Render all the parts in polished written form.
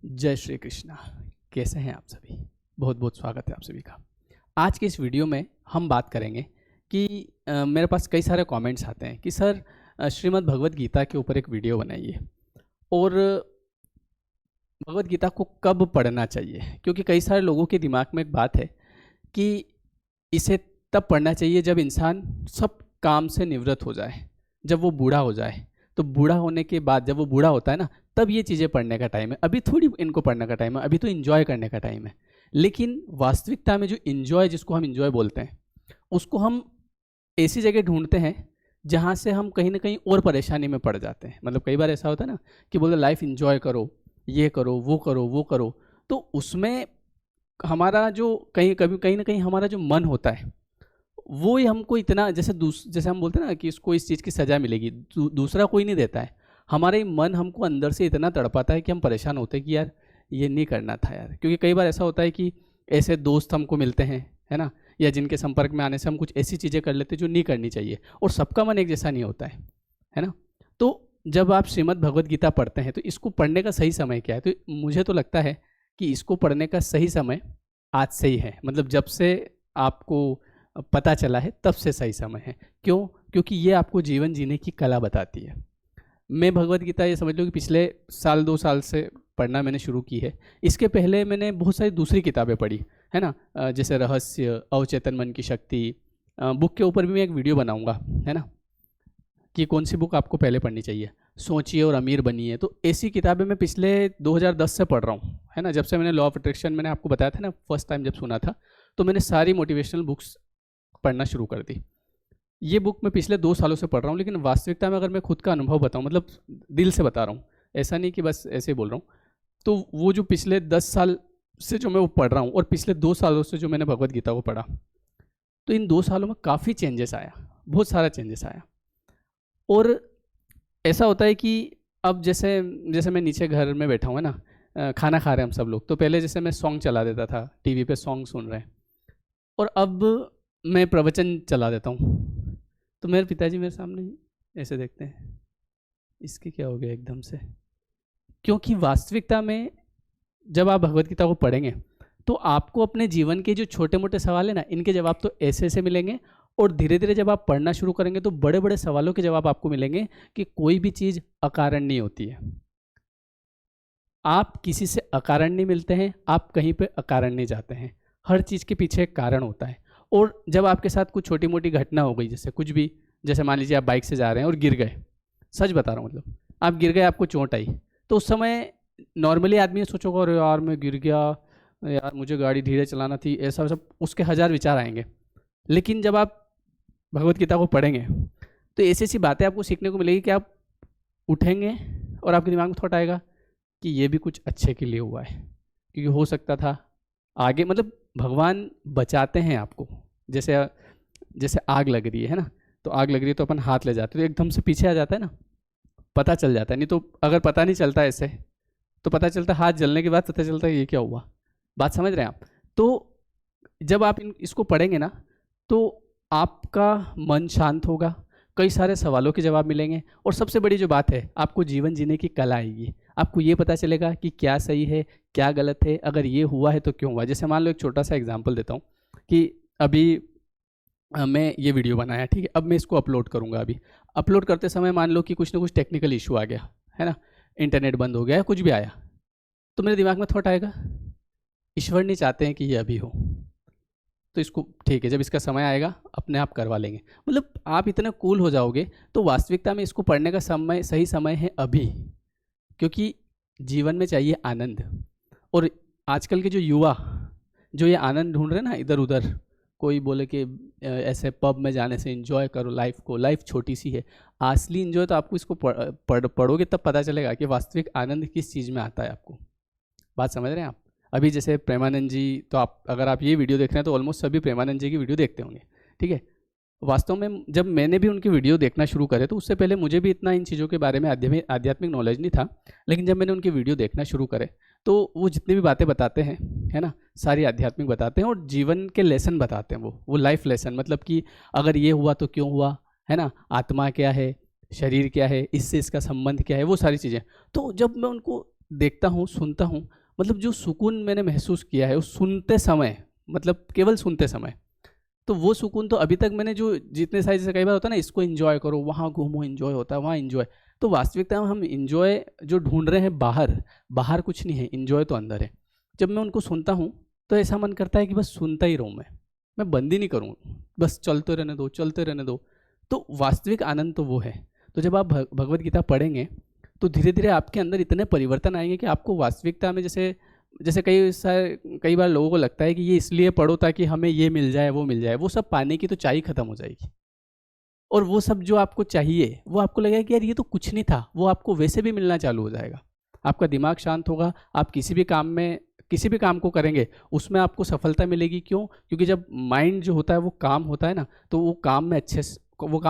जय श्री कृष्णा। कैसे हैं आप सभी? बहुत बहुत स्वागत है आप सभी का। आज के इस वीडियो में हम बात करेंगे कि मेरे पास कई सारे कमेंट्स आते हैं कि सर श्रीमद् भगवत गीता के ऊपर एक वीडियो बनाइए और भगवत गीता को कब पढ़ना चाहिए, क्योंकि कई सारे लोगों के दिमाग में एक बात है कि इसे तब पढ़ना चाहिए जब इंसान सब काम से निवृत्त हो जाए, जब वो बूढ़ा हो जाए। तो बूढ़ा होने के बाद जब वो बूढ़ा होता है ना, तब ये चीज़ें पढ़ने का टाइम है। अभी थोड़ी इनको पढ़ने का टाइम है, अभी तो इन्जॉय करने का टाइम है। लेकिन वास्तविकता में जो इन्जॉय, जिसको हम इन्जॉय बोलते हैं, उसको हम ऐसी जगह ढूंढते हैं जहाँ से हम कहीं ना कहीं और परेशानी में पड़ जाते हैं। मतलब कई बार ऐसा होता है ना कि बोलते लाइफ इन्जॉय करो, ये करो, वो करो, वो करो। तो उसमें हमारा जो कहीं ना कहीं हमारा जो मन होता है, वो ही हमको इतना, जैसे हम बोलते हैं ना कि इसको इस चीज़ की सज़ा मिलेगी, दूसरा कोई नहीं देता है। हमारा ही मन हमको अंदर से इतना तड़पाता है कि हम परेशान होते हैं कि यार ये नहीं करना था यार। क्योंकि कई बार ऐसा होता है कि ऐसे दोस्त हमको मिलते हैं, है ना, या जिनके संपर्क में आने से हम कुछ ऐसी चीज़ें कर लेते हैं जो नहीं करनी चाहिए, और सबका मन एक जैसा नहीं होता है ना। तो जब आप श्रीमद् भगवत गीता पढ़ते हैं तो इसको पढ़ने का सही समय क्या है? तो मुझे तो लगता है कि इसको पढ़ने का सही समय आज से ही है। मतलब जब से आपको पता चला है तब से सही समय है। क्यों? क्योंकि ये आपको जीवन जीने की कला बताती है। मैं भगवत गीता ये समझ लो कि पिछले साल 2 साल से पढ़ना मैंने शुरू की है। इसके पहले मैंने बहुत सारी दूसरी किताबें पढ़ी, है ना, जैसे रहस्य, अवचेतन मन की शक्ति। बुक के ऊपर भी मैं एक वीडियो बनाऊंगा, है ना, कि कौन सी बुक आपको पहले पढ़नी चाहिए। सोचिए और अमीर बनिए। तो ऐसी किताबें मैं पिछले 2010 से पढ़ रहा हूँ, है ना। जब से मैंने लॉ ऑफ अट्रैक्शन, मैंने आपको बताया था ना फर्स्ट टाइम जब सुना था, तो मैंने सारी मोटिवेशनल बुक्स पढ़ना शुरू कर दी। ये बुक मैं पिछले 2 सालों से पढ़ रहा हूँ। लेकिन वास्तविकता में अगर मैं खुद का अनुभव बताऊँ, मतलब दिल से बता रहा हूँ, ऐसा नहीं कि बस ऐसे ही बोल रहा हूँ, तो वो जो पिछले 10 साल से जो मैं वो पढ़ रहा हूँ और पिछले 2 सालों से जो मैंने भगवत गीता को पढ़ा, तो इन 2 सालों में काफ़ी चेंजेस आया, बहुत सारा चेंजेस आया। और ऐसा होता है कि अब जैसे जैसे मैं नीचे घर में बैठा हूँ, है ना, खाना खा रहे हैं हम सब लोग, तो पहले जैसे मैं सॉन्ग चला देता था, टीवी पे सॉन्ग सुन रहे हैं, और अब मैं प्रवचन चला देता हूँ। तो मेरे पिताजी मेरे सामने ऐसे देखते हैं, इसके क्या हो गया एकदम से। क्योंकि वास्तविकता में जब आप भगवत गीता को पढ़ेंगे तो आपको अपने जीवन के जो छोटे मोटे सवाल हैं ना, इनके जवाब तो ऐसे ऐसे मिलेंगे। और धीरे धीरे जब आप पढ़ना शुरू करेंगे तो बड़े बड़े सवालों के जवाब आपको मिलेंगे कि कोई भी चीज़ अकारण नहीं होती है। आप किसी से अकारण नहीं मिलते हैं, आप कहीं पे अकारण नहीं जाते हैं। हर चीज़ के पीछे एक कारण होता है। और जब आपके साथ कुछ छोटी मोटी घटना हो गई, जैसे कुछ भी, जैसे मान लीजिए आप बाइक से जा रहे हैं और गिर गए, सच बता रहा हूँ, मतलब आप गिर गए, आपको चोट आई, तो उस समय नॉर्मली आदमी ये सोचोगा अरे यार मैं गिर गया, यार मुझे गाड़ी धीरे चलाना थी, ऐसा सब उसके हज़ार विचार आएंगे। लेकिन जब आप भगवत गीता को पढ़ेंगे तो ऐसी ऐसी बातें आपको सीखने को मिलेगी कि आप उठेंगे और आपके दिमाग में थॉट आएगा कि ये भी कुछ अच्छे के लिए हुआ है, क्योंकि हो सकता था आगे, मतलब भगवान बचाते हैं आपको। जैसे जैसे आग लग रही है ना, तो आग लग रही है तो अपन हाथ ले जाते हैं, तो एकदम से पीछे आ जाता है ना, पता चल जाता है। नहीं तो अगर पता नहीं चलता ऐसे, तो पता चलता हाथ जलने के बाद पता चलता है ये क्या हुआ। बात समझ रहे हैं आप? तो जब आप इसको पढ़ेंगे ना, तो आपका मन शांत होगा, कई सारे सवालों के जवाब मिलेंगे, और सबसे बड़ी जो बात है, आपको जीवन जीने की कला आएगी। आपको ये पता चलेगा कि क्या सही है, क्या गलत है, अगर ये हुआ है तो क्यों हुआ। जैसे मान लो एक छोटा सा एग्जांपल देता हूँ कि अभी मैं ये वीडियो बनाया, ठीक है, अब मैं इसको अपलोड करूँगा। अभी अपलोड करते समय मान लो कि कुछ ना कुछ टेक्निकल इशू आ गया, है ना, इंटरनेट बंद हो गया या कुछ भी आया, तो मेरे दिमाग में थॉट आएगा, ईश्वर नहीं चाहते हैं कि ये अभी हो, तो इसको ठीक है, जब इसका समय आएगा अपने आप करवा लेंगे। मतलब आप इतने कूल हो जाओगे। तो वास्तविकता में इसको पढ़ने का समय, सही समय है अभी, क्योंकि जीवन में चाहिए आनंद। और आजकल के जो युवा जो ये आनंद ढूंढ रहे हैं ना इधर उधर, कोई बोले कि ऐसे पब में जाने से एंजॉय करो लाइफ को, लाइफ छोटी सी है। असली एंजॉय तो आपको इसको पढ़ोगे तब पता चलेगा कि वास्तविक आनंद किस चीज़ में आता है आपको। बात समझ रहे हैं आप? अभी जैसे प्रेमानंद जी, तो आप अगर आप ये वीडियो देख रहे हैं तो ऑलमोस्ट सभी प्रेमानंद जी की वीडियो देखते होंगे, ठीक है। वास्तव में जब मैंने भी उनकी वीडियो देखना शुरू करे, तो उससे पहले मुझे भी इतना इन चीज़ों के बारे में आध्यात्मिक नॉलेज नहीं था। लेकिन जब मैंने उनकी वीडियो देखना शुरू करे, तो वो जितनी भी बातें बताते हैं, है ना, सारी आध्यात्मिक बताते हैं और जीवन के लेसन बताते हैं। वो लाइफ लेसन, मतलब कि अगर ये हुआ तो क्यों हुआ, है ना, आत्मा क्या है, शरीर क्या है, इससे इसका संबंध क्या है, वो सारी चीज़ें। तो जब मैं उनको देखता हूँ, सुनता हूँ, मतलब जो सुकून मैंने महसूस किया है उस सुनते समय, मतलब केवल सुनते समय, तो वो सुकून तो अभी तक मैंने जो जितने सारे, जैसे कई बार होता है ना, इसको एंजॉय करो, वहाँ घूमो, एंजॉय होता है, वहाँ एंजॉय, तो वास्तविकता में हम एंजॉय जो ढूंढ रहे हैं बाहर, बाहर कुछ नहीं है, एंजॉय तो अंदर है। जब मैं उनको सुनता हूँ तो ऐसा मन करता है कि बस सुनता ही रहूँ, मैं बंद ही नहीं करूँ, बस चलते रहने दो, चलते रहने दो। तो वास्तविक आनंद तो वो है। तो जब आप भगवत गीता पढ़ेंगे तो धीरे धीरे आपके अंदर इतने परिवर्तन आएंगे कि आपको वास्तविकता में, जैसे जैसे कई बार लोगों को लगता है कि ये इसलिए पढ़ो ताकि हमें ये मिल जाए, वो मिल जाए, वो सब पाने की तो चाय ही खत्म हो जाएगी। और वो सब जो आपको चाहिए वो आपको लगेगा कि यार ये तो कुछ नहीं था, वो आपको वैसे भी मिलना चालू हो जाएगा। आपका दिमाग शांत होगा, आप किसी भी काम को करेंगे उसमें आपको सफलता मिलेगी। क्यों? क्योंकि जब माइंड जो होता है वो काम होता है ना, तो वो काम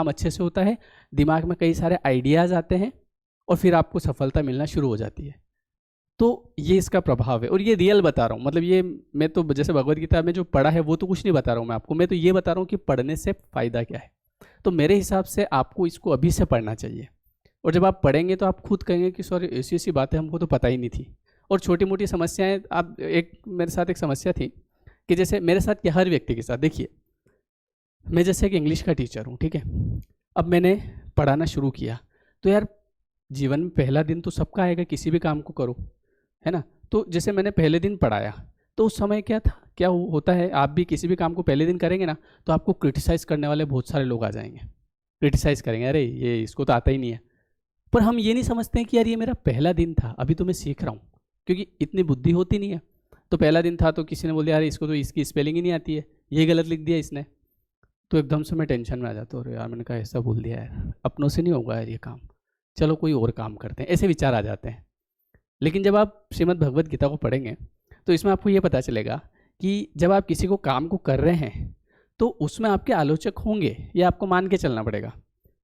अच्छे से होता है, दिमाग में कई सारे आइडियाज़ आते हैं और फिर आपको सफलता मिलना शुरू हो जाती है। तो ये इसका प्रभाव है, और ये रियल बता रहा हूँ, मतलब ये मैं तो जैसे भगवत गीता में जो पढ़ा है वो तो कुछ नहीं बता रहा हूँ मैं आपको, मैं तो ये बता रहा हूँ कि पढ़ने से फ़ायदा क्या है। तो मेरे हिसाब से आपको इसको अभी से पढ़ना चाहिए, और जब आप पढ़ेंगे तो आप खुद कहेंगे कि सॉरी, ऐसी ऐसी बातें हमको तो पता ही नहीं थी। और छोटी मोटी समस्याएं, आप मेरे साथ एक समस्या थी कि जैसे मेरे साथ क्या, हर व्यक्ति के साथ, देखिए मैं जैसे एक इंग्लिश का टीचर हूँ, ठीक है, अब मैंने पढ़ाना शुरू किया, तो यार जीवन में पहला दिन तो सबका आएगा, किसी भी काम को करो, है ना। तो जैसे मैंने पहले दिन पढ़ाया तो उस समय क्या होता है, आप भी किसी भी काम को पहले दिन करेंगे ना, तो आपको क्रिटिसाइज़ करने वाले बहुत सारे लोग आ जाएंगे, क्रिटिसाइज़ करेंगे, अरे ये इसको तो आता ही नहीं है। पर हम ये नहीं समझते हैं कि यार ये मेरा पहला दिन था, अभी तो मैं सीख रहा हूँ, क्योंकि इतनी बुद्धि होती नहीं है। तो पहला दिन था तो किसी ने बोल दिया, अरे इसको तो इसकी स्पेलिंग ही नहीं आती है, ये गलत लिख दिया इसने, तो एकदम से मैं टेंशन में आ जाता हूँ, यार मैंने कहा ऐसा बोल दिया यार, अपनों से नहीं होगा यार ये काम, चलो कोई और काम करते हैं, ऐसे विचार आ जाते हैं। लेकिन जब आप श्रीमद् भगवत गीता को पढ़ेंगे तो इसमें आपको ये पता चलेगा कि जब आप किसी को काम को कर रहे हैं तो उसमें आपके आलोचक होंगे, ये आपको मान के चलना पड़ेगा।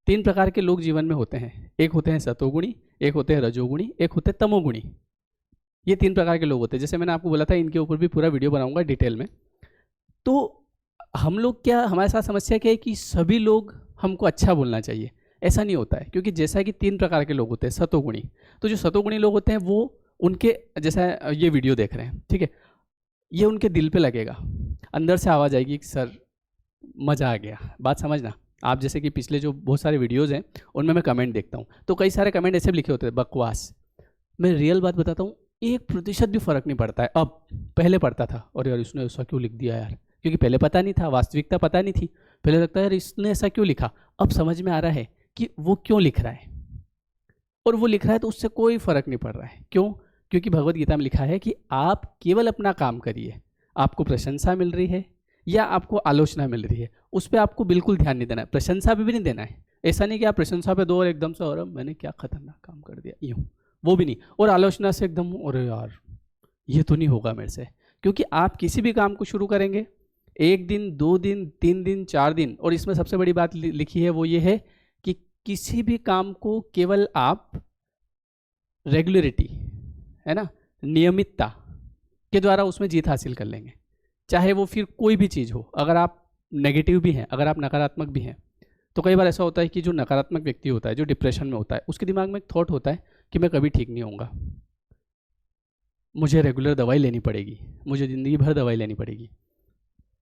3 प्रकार के लोग जीवन में होते हैं, एक होते हैं सतोगुणी, एक होते हैं रजोगुणी, एक होते हैं तमोगुणी। ये 3 प्रकार के लोग होते हैं, जैसे मैंने आपको बोला था, इनके ऊपर भी पूरा वीडियो बनाऊंगा डिटेल में। तो हम लोग क्या, हमारे साथ समस्या क्या है कि सभी लोग हमको अच्छा बोलना चाहिए, ऐसा नहीं होता है, क्योंकि जैसा कि 3 प्रकार के लोग होते हैं सतोगुणी, तो जो सतोगुणी लोग होते हैं वो उनके, जैसा ये वीडियो देख रहे हैं, ठीक है, ये उनके दिल पे लगेगा, अंदर से आवाज़ आएगी कि सर मज़ा आ गया। बात समझना, आप जैसे कि पिछले जो बहुत सारे वीडियोज़ हैं उनमें मैं कमेंट देखता हूँ, तो कई सारे कमेंट ऐसे भी लिखे होते हैं, बकवास। मैं रियल बात बताता हूँ, 1% भी फ़र्क नहीं पड़ता है अब, पहले पड़ता था, और यार इसने ऐसा क्यों लिख दिया यार, क्योंकि पहले पता नहीं था, वास्तविकता पता नहीं थी, पहले लगता है यार इसने ऐसा क्यों लिखा। अब समझ में आ रहा है कि वो क्यों लिख रहा है, और वो लिख रहा है तो उससे कोई फ़र्क नहीं पड़ रहा है। क्यों? क्योंकि भगवत गीता में लिखा है कि आप केवल अपना काम करिए, आपको प्रशंसा मिल रही है या आपको आलोचना मिल रही है, उस पर आपको बिल्कुल ध्यान नहीं देना है, प्रशंसा पे भी नहीं देना है। ऐसा नहीं कि आप प्रशंसा पे दो और एकदम से, और मैंने क्या खतरनाक काम कर दिया, यूँ, वो भी नहीं। और आलोचना से एकदम, अरे यार ये तो नहीं होगा मेरे से। क्योंकि आप किसी भी काम को शुरू करेंगे, 1 दिन, 2 दिन, 3 दिन, 4 दिन, और इसमें सबसे बड़ी बात लिखी है वो ये है कि किसी भी काम को केवल आप रेगुलरिटी, है ना, नियमितता के द्वारा उसमें जीत हासिल कर लेंगे। चाहे वो फिर कोई भी चीज़ हो, अगर आप नेगेटिव भी हैं, अगर आप नकारात्मक भी हैं, तो कई बार ऐसा होता है कि जो नकारात्मक व्यक्ति होता है, जो डिप्रेशन में होता है, उसके दिमाग में एक थॉट होता है कि मैं कभी ठीक नहीं होऊंगा, मुझे रेगुलर दवाई लेनी पड़ेगी, मुझे ज़िंदगी भर दवाई लेनी पड़ेगी,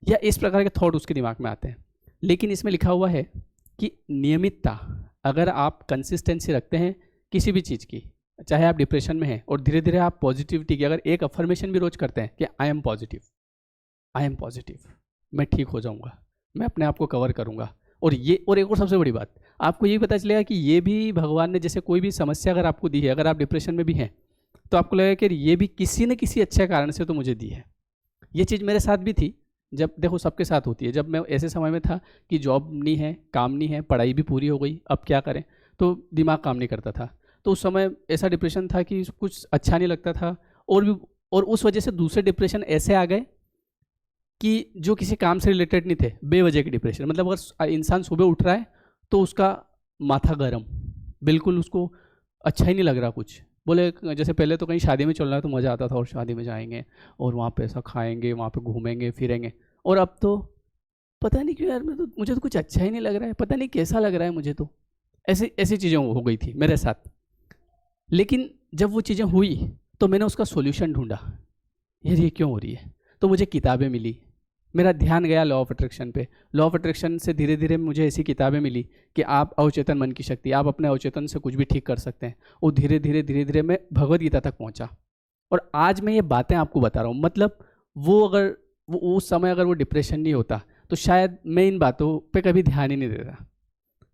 या इस प्रकार के थॉट उसके दिमाग में आते हैं। लेकिन इसमें लिखा हुआ है कि नियमितता, अगर आप कंसिस्टेंसी रखते हैं किसी भी चीज़ की, चाहे आप डिप्रेशन में हैं और धीरे धीरे आप पॉजिटिविटी की, अगर एक अफर्मेशन भी रोज करते हैं कि I am positive, I am positive, मैं ठीक हो जाऊंगा, मैं अपने आप को कवर करूंगा, और एक और सबसे बड़ी बात, आपको ये पता चलेगा कि ये भी भगवान ने, जैसे कोई भी समस्या अगर आपको दी है, अगर आप डिप्रेशन में भी हैं, तो आपको लगेगा कि ये भी किसी न किसी अच्छे कारण से तो मुझे दी है। ये चीज़ मेरे साथ भी थी, जब देखो सबके साथ होती है, जब मैं ऐसे समय में था कि जॉब नहीं है, काम नहीं है, पढ़ाई भी पूरी हो गई, अब क्या करें, तो दिमाग काम नहीं करता था, तो उस समय ऐसा डिप्रेशन था कि कुछ अच्छा नहीं लगता था, और उस वजह से दूसरे डिप्रेशन ऐसे आ गए कि जो किसी काम से रिलेटेड नहीं थे, बेवजह के डिप्रेशन। मतलब अगर इंसान सुबह उठ रहा है तो उसका माथा गर्म, बिल्कुल उसको अच्छा ही नहीं लग रहा कुछ, बोले जैसे पहले तो कहीं शादी में चल रहा है तो मज़ा आता था, और शादी में जाएंगे और वहाँ पे ऐसा खाएंगे, वहाँ पे घूमेंगे फिरेंगे, और अब तो पता नहीं क्यों यार, मुझे तो कुछ अच्छा ही नहीं लग रहा है, पता नहीं कैसा लग रहा है मुझे, तो ऐसी ऐसी चीज़ें हो गई थी मेरे साथ। लेकिन जब वो चीज़ें हुई तो मैंने उसका सॉल्यूशन ढूंढा, यार ये क्यों हो रही है। तो मुझे किताबें मिली, मेरा ध्यान गया लॉ ऑफ अट्रैक्शन पे। लॉ ऑफ अट्रैक्शन से धीरे धीरे मुझे ऐसी किताबें मिली कि आप अवचेतन मन की शक्ति, आप अपने अवचेतन से कुछ भी ठीक कर सकते हैं। और धीरे धीरे मैं भगवद गीता तक पहुंचा। और आज मैं ये बातें आपको बता रहा हूँ, मतलब वो उस समय अगर वो डिप्रेशन नहीं होता तो शायद मैं इन बातों पे कभी ध्यान ही नहीं देता।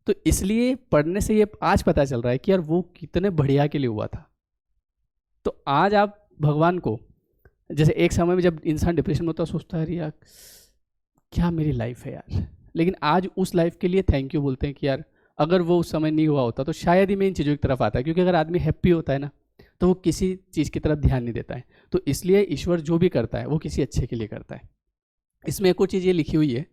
तो इसलिए पढ़ने से ये आज पता चल रहा है कि यार वो कितने बढ़िया के लिए हुआ था। तो आज आप भगवान को, जैसे एक समय में जब इंसान डिप्रेशन में होता है सोचता है यार क्या मेरी लाइफ है यार, लेकिन आज उस लाइफ के लिए थैंक यू बोलते हैं कि यार अगर वो उस समय नहीं हुआ होता तो शायद ही मैं इन चीज़ों की तरफ आता है। क्योंकि अगर आदमी हैप्पी होता है ना तो वो किसी चीज़ की तरफ ध्यान नहीं देता है। तो इसलिए ईश्वर जो भी करता है वो किसी अच्छे के लिए करता है। इसमें एक और चीज़ ये लिखी हुई है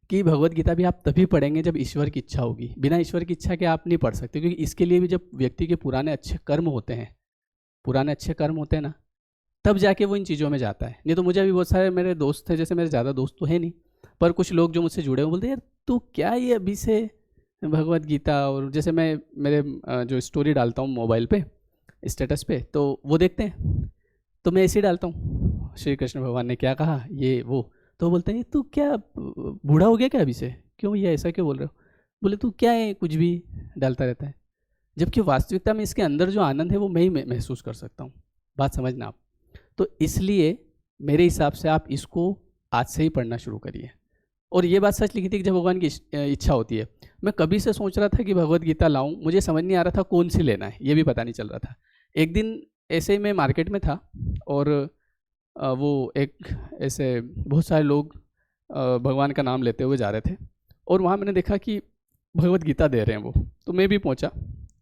कि भगवद गीता भी आप तभी पढ़ेंगे जब ईश्वर की इच्छा होगी। बिना ईश्वर की इच्छा के आप नहीं पढ़ सकते, क्योंकि इसके लिए भी जब व्यक्ति के पुराने अच्छे कर्म होते हैं ना, तब जाके वो इन चीज़ों में जाता है। नहीं तो मुझे अभी बहुत सारे मेरे दोस्त थे, जैसे मेरे ज़्यादा दोस्त तो है नहीं, पर कुछ लोग जो मुझसे जुड़े हुए बोलते यार तू क्या ये अभी से भगवद गीता, और जैसे मैं मेरे जो स्टोरी डालता हूँ मोबाइल पे स्टेटस पे तो वो देखते हैं, तो मैं ऐसे ही डालता हूँ श्री कृष्ण भगवान ने क्या कहा ये वो, तो बोलते हैं तू क्या बूढ़ा हो गया क्या अभी से, क्यों ये ऐसा क्यों बोल रहे हो। बोले तू क्या है कुछ भी डालता रहता है, जबकि वास्तविकता में इसके अंदर जो आनंद है वो मैं ही महसूस कर सकता हूँ। बात समझना आप। तो इसलिए मेरे हिसाब से आप इसको आज से ही पढ़ना शुरू करिए। और ये बात सच लिखी थी कि जब भगवान की इच्छा होती है, मैं कभी से सोच रहा था कि भगवद गीता लाऊं, मुझे समझ नहीं आ रहा था कौन सी लेना है, ये भी पता नहीं चल रहा था। एक दिन ऐसे ही मैं मार्केट में था और वो एक ऐसे बहुत सारे लोग भगवान का नाम लेते हुए जा रहे थे, और वहाँ मैंने देखा कि भगवद गीता दे रहे हैं वो, तो मैं भी पहुँचा।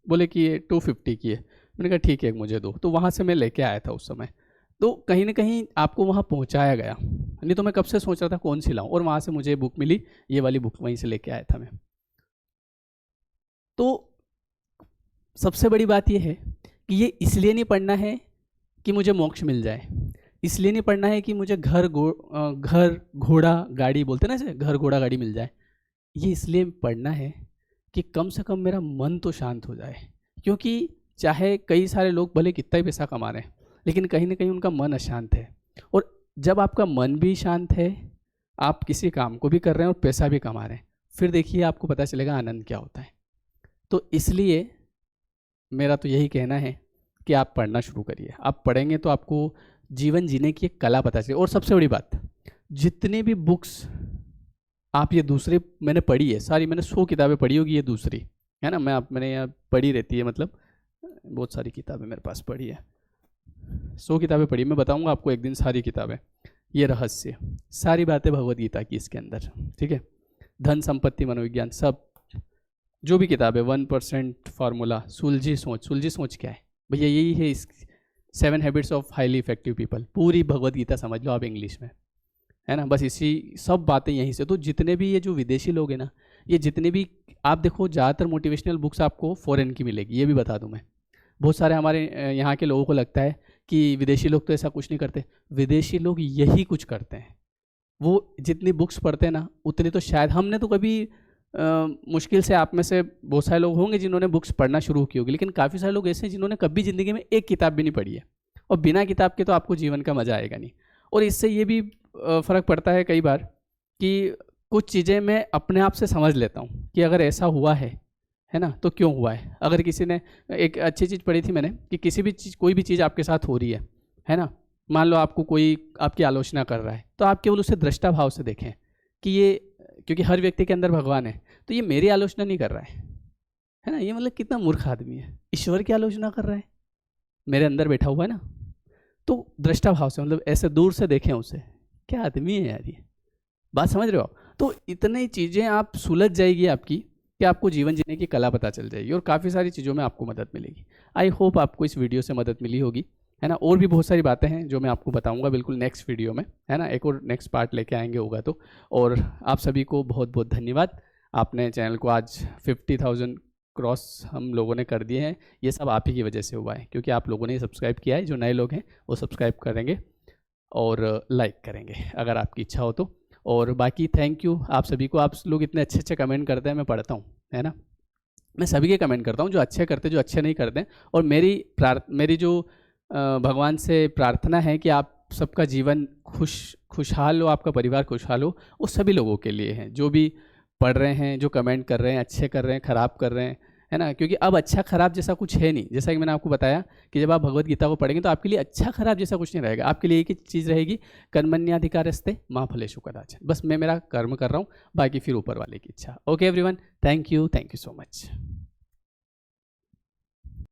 बोले कि ये 250 की है। मैंने कहा ठीक है मुझे दो, तो वहाँ से मैं लेके आया था उस समय। तो कहीं ना कहीं आपको वहाँ पहुँचाया गया, नहीं तो मैं कब से सोच रहा था कौन सी लाऊं, और वहाँ से मुझे बुक मिली, ये वाली बुक वहीं से लेके आया था मैं। तो सबसे बड़ी बात यह है कि ये इसलिए नहीं पढ़ना है कि मुझे मोक्ष मिल जाए, इसलिए नहीं पढ़ना है कि मुझे घर घोड़ा गाड़ी बोलते ना, ऐसे घर घोड़ा गाड़ी मिल जाए। ये इसलिए पढ़ना है कि कम से कम मेरा मन तो शांत हो जाए। क्योंकि चाहे कई सारे लोग भले कितना ही पैसा कमा रहे हैं, लेकिन कहीं ना कहीं उनका मन अशांत है। और जब आपका मन भी शांत है, आप किसी काम को भी कर रहे हैं और पैसा भी कमा रहे हैं, फिर देखिए आपको पता चलेगा आनंद क्या होता है। तो इसलिए मेरा तो यही कहना है कि आप पढ़ना शुरू करिए। आप पढ़ेंगे तो आपको जीवन जीने की एक कला पता चलेगी। और सबसे बड़ी बात, जितने भी बुक्स आप ये दूसरी मैंने पढ़ी है सारी, मैंने 100 किताबें पढ़ी होगी, ये दूसरी है ना, मैंने यहाँ पढ़ी रहती है, मतलब बहुत सारी किताबें मेरे पास पढ़ी है, 100 किताबें पढ़ी। मैं बताऊंगा आपको एक दिन सारी किताबें, ये रहस्य सारी बातें भगवद गीता की इसके अंदर, ठीक है। धन संपत्ति मनोविज्ञान सब जो भी किताब है, 1% फार्मूला, सुलझी सोच क्या है भैया, यही है इस 7 habits of highly effective people, पूरी भगवद गीता समझ लो आप इंग्लिश में, है ना। बस इसी सब बातें यहीं से। तो जितने भी ये जो विदेशी लोग हैं ना, ये जितने भी आप देखो, ज़्यादातर मोटिवेशनल बुक्स आपको फॉरेन की मिलेगी, ये भी बता दूं मैं। बहुत सारे हमारे यहाँ के लोगों को लगता है कि विदेशी लोग तो ऐसा कुछ नहीं करते, विदेशी लोग यही कुछ करते हैं। वो जितनी बुक्स पढ़ते हैं ना, उतनी तो शायद हमने तो कभी मुश्किल से, आप में से बहुत सारे लोग होंगे जिन्होंने बुक्स पढ़ना शुरू की होगी, लेकिन काफ़ी सारे लोग ऐसे हैं जिन्होंने कभी ज़िंदगी में एक किताब भी नहीं पढ़ी है। और बिना किताब के तो आपको जीवन का मज़ा आएगा नहीं। और इससे ये भी फ़र्क पड़ता है कई बार कि कुछ चीज़ें मैं अपने आप से समझ लेता हूँ कि अगर ऐसा हुआ है ना, तो क्यों हुआ है। अगर किसी ने, एक अच्छी चीज़ पढ़ी थी मैंने कि किसी भी चीज़, कोई भी चीज़ आपके साथ हो रही है ना, मान लो आपको कोई आपकी आलोचना कर रहा है, तो आप केवल उसे दृष्टा भाव से देखें कि ये, क्योंकि हर व्यक्ति के अंदर भगवान है, तो ये मेरी आलोचना नहीं कर रहा है ना, ये मतलब कितना मूर्ख आदमी है, ईश्वर की आलोचना कर रहा है, मेरे अंदर बैठा हुआ है ना। तो दृष्टा भाव से, मतलब ऐसे दूर से देखें उसे, क्या आदमी है यार ये, बात समझ रहे हो। तो इतनी चीज़ें आप सुलझ जाएगी आपकी कि आपको जीवन जीने की कला पता चल जाएगी, और काफ़ी सारी चीज़ों में आपको मदद मिलेगी। आई होप आपको इस वीडियो से मदद मिली होगी, है ना। और भी बहुत सारी बातें हैं जो मैं आपको बताऊंगा बिल्कुल नेक्स्ट वीडियो में, है ना। एक और नेक्स्ट पार्ट लेके आएंगे होगा तो। और आप सभी को बहुत बहुत धन्यवाद, आपने चैनल को आज 50,000 क्रॉस हम लोगों ने कर दिए हैं। ये सब आप ही की वजह से हुआ है, क्योंकि आप लोगों ने सब्सक्राइब किया है। जो नए लोग हैं वो सब्सक्राइब करेंगे और लाइक करेंगे अगर आपकी इच्छा हो तो। और बाकी थैंक यू आप सभी को, आप लोग इतने अच्छे अच्छे कमेंट करते हैं, मैं पढ़ता हूँ, है ना। मैं सभी के कमेंट करता हूँ, जो अच्छे करते हैं, जो अच्छे नहीं करते हैं। और मेरी जो भगवान से प्रार्थना है कि आप सबका जीवन खुशहाल हो, आपका परिवार खुशहाल हो। वो सभी लोगों के लिए है जो भी पढ़ रहे हैं, जो कमेंट कर रहे हैं, अच्छे कर रहे हैं, खराब कर रहे हैं, है ना। क्योंकि अब अच्छा खराब जैसा कुछ है नहीं। जैसा कि मैंने आपको बताया कि जब आप भगवत गीता को पढ़ेंगे तो आपके लिए अच्छा खराब जैसा कुछ नहीं रहेगा। आपके लिए एक ही चीज़ रहेगी, कर्मण्यधिकारस्ते मां फलेषु कदाचन। बस मैं मेरा कर्म कर रहा हूँ, बाकी फिर ऊपर वाले की इच्छा। Okay everyone, thank you so much.